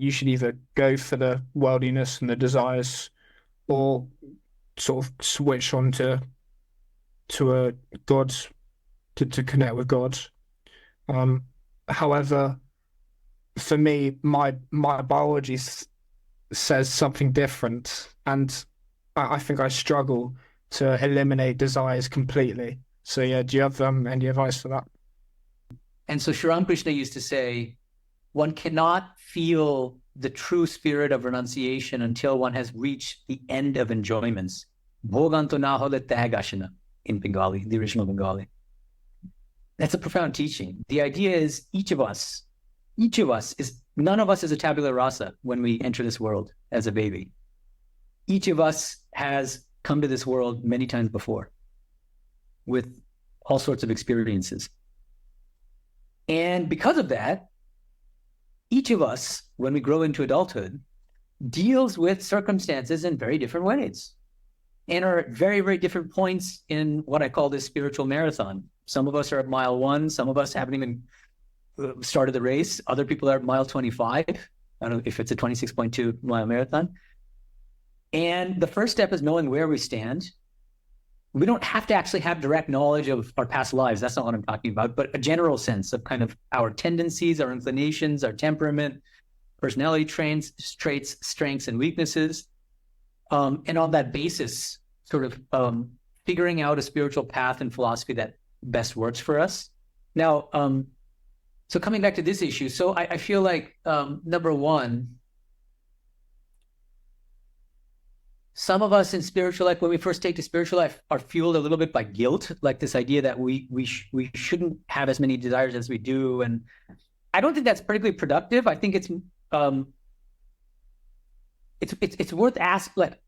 you should either go for the worldliness and the desires, or sort of switch on to a God, to connect with God. Um, However, for me, my biology says something different, and I think I struggle to eliminate desires completely. So yeah, do you have any advice for that? And so Sri Ramakrishna used to say, one cannot feel the true spirit of renunciation until one has reached the end of enjoyments. Bhoganto na hole tag ashana in Bengali, the original Bengali. That's a profound teaching. The idea is none of us is a tabula rasa when we enter this world as a baby. Each of us has come to this world many times before with all sorts of experiences. And because of that, each of us, when we grow into adulthood, deals with circumstances in very different ways and are at very, very different points in what I call this spiritual marathon. Some of us are at mile 1. Some of us haven't even started the race. Other people are at mile 25. I don't know if it's a 26.2 mile marathon. And the first step is knowing where we stand. We don't have to actually have direct knowledge of our past lives. That's not what I'm talking about, but a general sense of kind of our tendencies, our inclinations, our temperament, personality traits, strengths, and weaknesses. And on that basis, sort of figuring out a spiritual path and philosophy that best works for us. Now, so coming back to this issue, so I feel like, number one, some of us in spiritual life, when we first take to spiritual life, are fueled a little bit by guilt, like this idea that we shouldn't have as many desires as we do. And I don't think that's particularly productive. I think it's worth asking. Like,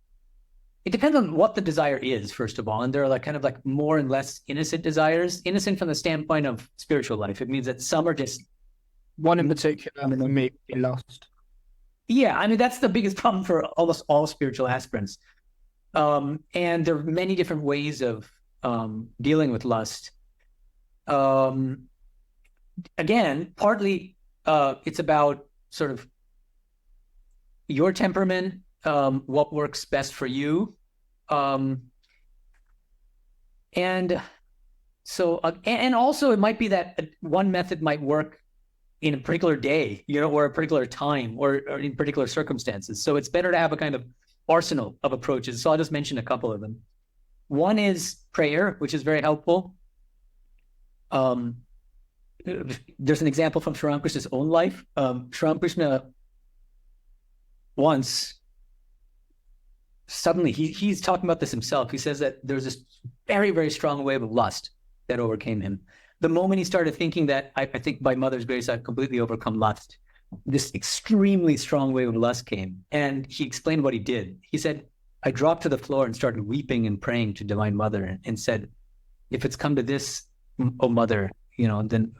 it depends on what the desire is, first of all. And there are like kind of like more and less innocent desires. Innocent from the standpoint of spiritual life. It means that some are just one in particular, maybe lust. Yeah, I mean, that's the biggest problem for almost all spiritual aspirants. And there are many different ways of dealing with lust. Again, partly it's about sort of your temperament, what works best for you. And so, and also it might be that one method might work in a particular day, or a particular time, or in particular circumstances. So it's better to have a kind of arsenal of approaches. So I'll just mention a couple of them. One is prayer, which is very helpful. There's an example from Sri Ramakrishna's own life. Sri Ramakrishna once, suddenly, he's talking about this himself. He says that there's this very, very strong wave of lust that overcame him. The moment he started thinking that, I think by Mother's grace, I've completely overcome lust, this extremely strong wave of lust came. And he explained what he did. He said, I dropped to the floor and started weeping and praying to Divine Mother and said, if it's come to this, oh Mother, then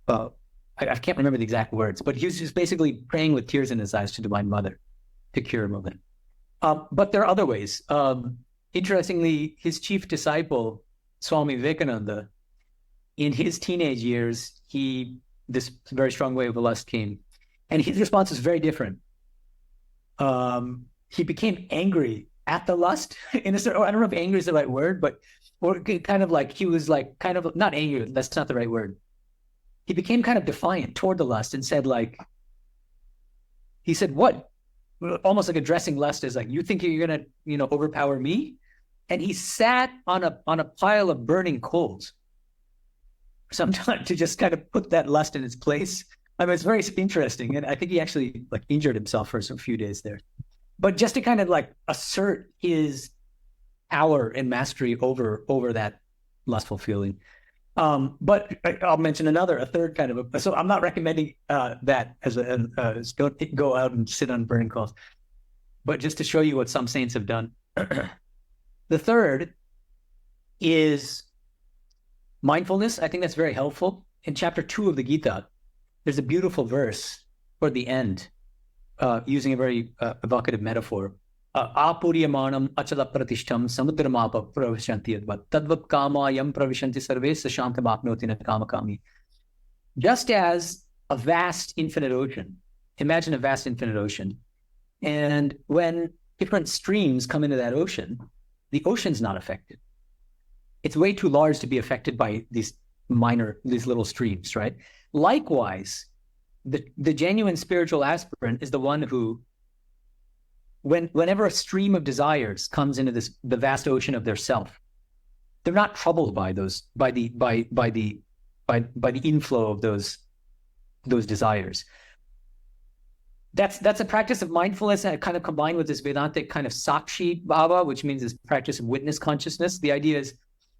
I can't remember the exact words, but he was just basically praying with tears in his eyes to Divine Mother to cure him of it. But there are other ways. Interestingly, his chief disciple, Swami Medhananda, in his teenage years, this very strong wave of lust came, and his response was very different. He became angry at the lust in a certain, I don't know if angry is the right word, but or kind of like he was like kind of not angry. That's not the right word. He became kind of defiant toward the lust and said, he said, "What?" Almost like addressing lust as like, "You think you're gonna, overpower me?" And he sat on a pile of burning coals sometime to just kind of put that lust in its place. I mean, it's very interesting. And I think he actually injured himself for some few days there. But just to kind of assert his power and mastery over that lustful feeling. But I'll mention a third kind of, so I'm not recommending that as don't go out and sit on burning coals, but just to show you what some saints have done. The third is mindfulness. I think that's very helpful. In chapter 2 of the Gita, there's a beautiful verse toward the end, using a very evocative metaphor. Apuryamanam achala pratishtam samudramapa pravishanti advat tadvat kama yam pravishanti sarvesa shantam apnoti na kamakami. Just as a vast infinite ocean Imagine a vast infinite ocean. And when different streams come into that ocean, the ocean's not affected. It's way too large to be affected by these little streams, right? Likewise, the genuine spiritual aspirant is the one who, whenever a stream of desires comes into the vast ocean of their self, they're not troubled by the inflow of those desires. That's a practice of mindfulness, and kind of combined with this Vedantic kind of Sakshi Bhava, which means this practice of witness consciousness. The idea is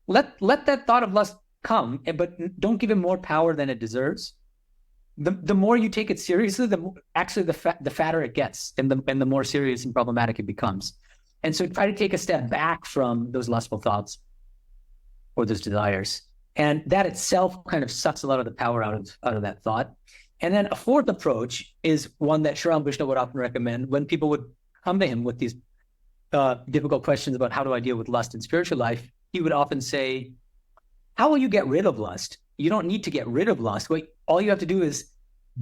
let that thought of lust come, but don't give it more power than it deserves. The more you take it seriously, the fatter it gets, and the more serious and problematic it becomes. And so try to take a step back from those lustful thoughts or those desires. And that itself kind of sucks a lot of the power out of that thought. And then a fourth approach is one that Sri Ramakrishna would often recommend when people would come to him with these difficult questions about how do I deal with lust in spiritual life. He would often say, how will you get rid of lust? You don't need to get rid of lust. All you have to do is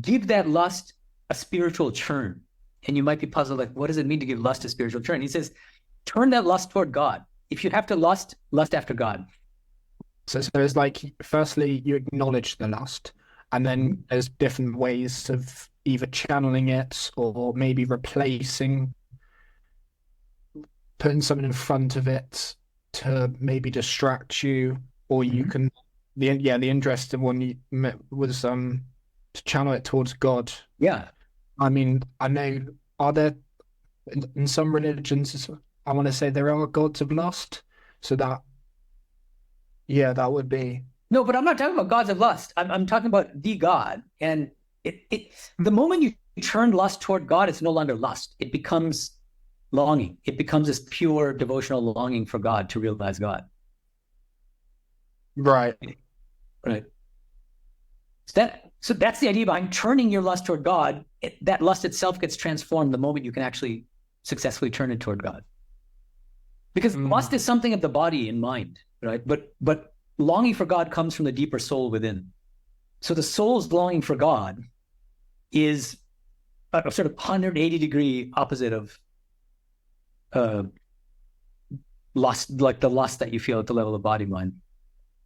give that lust a spiritual churn. And you might be puzzled, like, what does it mean to give lust a spiritual churn? He says, turn that lust toward God. If you have to lust after God. So it's like, firstly, you acknowledge the lust, and then there's different ways of either channeling it or maybe putting something in front of it to maybe distract you, or you can, the interesting one was to channel it towards God. Yeah. I mean, I know, are there, in some religions, I want to say there are gods of lust, so that would be. No, but I'm not talking about gods of lust. I'm talking about the God. And the moment you turn lust toward God, it's no longer lust. It becomes longing. It becomes this pure devotional longing for God, to realize God. Right. So that's the idea behind turning your lust toward God. That lust itself gets transformed the moment you can actually successfully turn it toward God. Because lust is something of the body and mind, right? But longing for God comes from the deeper soul within. So the soul's longing for God is a sort of 180-degree opposite of lust, like the lust that you feel at the level of body mind.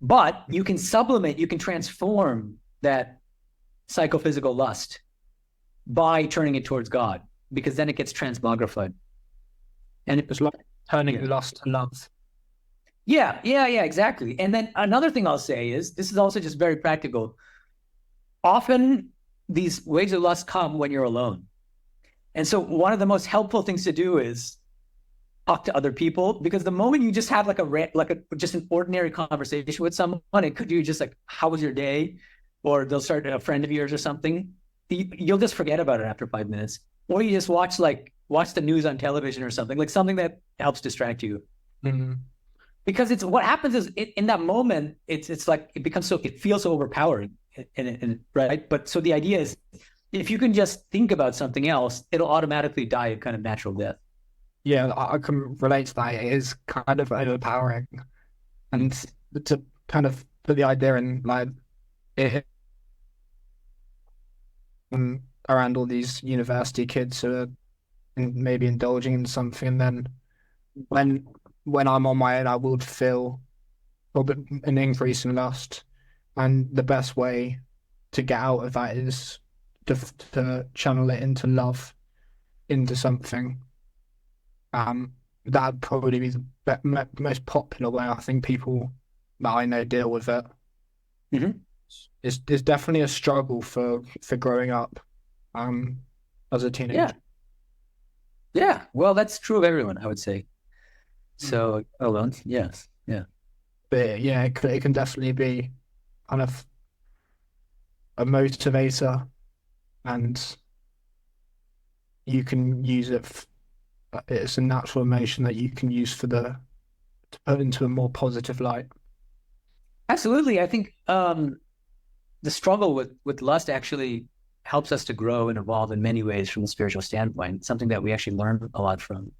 But you can transform that psychophysical lust by turning it towards God, because then it gets transmogrified. And it's like turning lust to love. Yeah, exactly. And then another thing I'll say is, this is also just very practical. Often these waves of lust come when you're alone. And so one of the most helpful things to do is talk to other people, because the moment you just have just an ordinary conversation with someone, it could be just like, how was your day? Or they'll start a friend of yours or something. You'll just forget about it after 5 minutes. Or you just watch the news on television or something, like something that helps distract you. Mm-hmm. Because what happens is in that moment, it's like it feels so overpowering, and right. But so the idea is, if you can just think about something else, it'll automatically die a kind of natural death. Yeah, I can relate to that. It is kind of overpowering, and to kind of put the idea in like it around all these university kids who are maybe indulging in something, and then when I'm on my own, I would feel an increase in lust, and the best way to get out of that is to channel it into love, into something. That'd probably be the most popular way I think people that I know deal with it. Mm-hmm. It's definitely a struggle for growing up as a teenager. Yeah. Well, that's true of everyone, I would say. So alone, yes, yeah. But yeah, it can definitely be kind of a motivator, and you can use it. It's a natural emotion that you can use to put into a more positive light. Absolutely. I think the struggle with lust actually helps us to grow and evolve in many ways from a spiritual standpoint, something that we actually learn a lot from.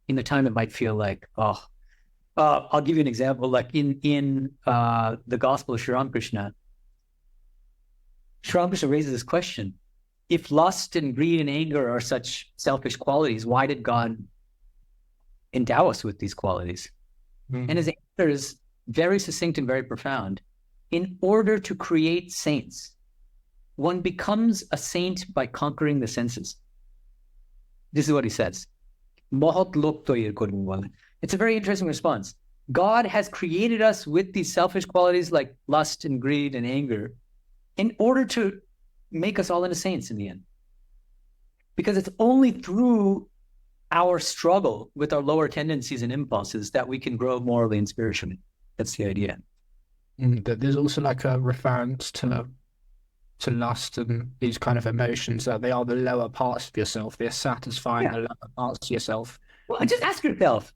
In the time, it might feel like, I'll give you an example. Like in the Gospel of Sri Ramakrishna raises this question: if lust and greed and anger are such selfish qualities, why did God endow us with these qualities? And his answer is very succinct and very profound. In order to create saints, one becomes a saint by conquering the senses. This is what he says. It's a very interesting response. God has created us with these selfish qualities like lust and greed and anger in order to make us all into saints in the end. Because it's only through our struggle with our lower tendencies and impulses that we can grow morally and spiritually. That's the idea. There's also like a reference to lust and these kind of emotions that they are the lower parts of yourself. They're satisfying the lower parts of yourself. Well, just ask yourself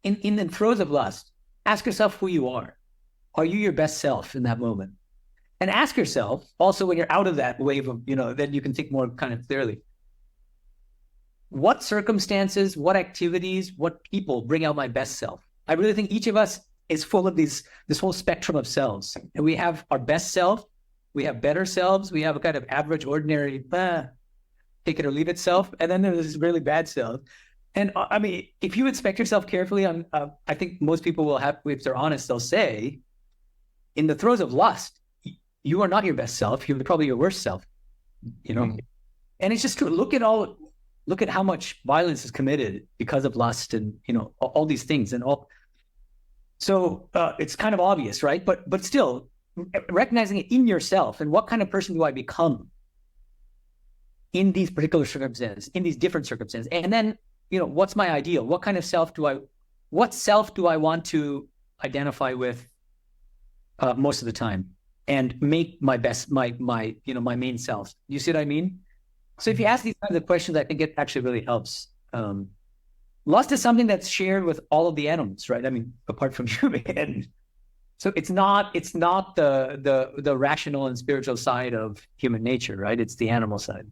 in the throes of lust, ask yourself who you are. Are you your best self in that moment? And ask yourself also when you're out of that wave of, then you can think more kind of clearly. What circumstances, what activities, what people bring out my best self? I really think each of us is full of this whole spectrum of selves. And we have our best self, we have better selves, we have a kind of average, ordinary, take it or leave it self, and then there's this really bad self. And I mean, if you inspect yourself carefully, I think most people will have, if they're honest, they'll say, in the throes of lust, you are not your best self. You're probably your worst self, And it's just true. Look at how much violence is committed because of lust and, all these things and all. So it's kind of obvious, right? But still, recognizing it in yourself and what kind of person do I become in these particular circumstances, in these different circumstances, and then what's my ideal? What kind of self do I want to identify with most of the time and make my best, my main self? You see what I mean? So if you ask these kinds of questions, I think it actually really helps. Lust is something that's shared with all of the animals, right? I mean, apart from human. So it's not the rational and spiritual side of human nature, right? It's the animal side.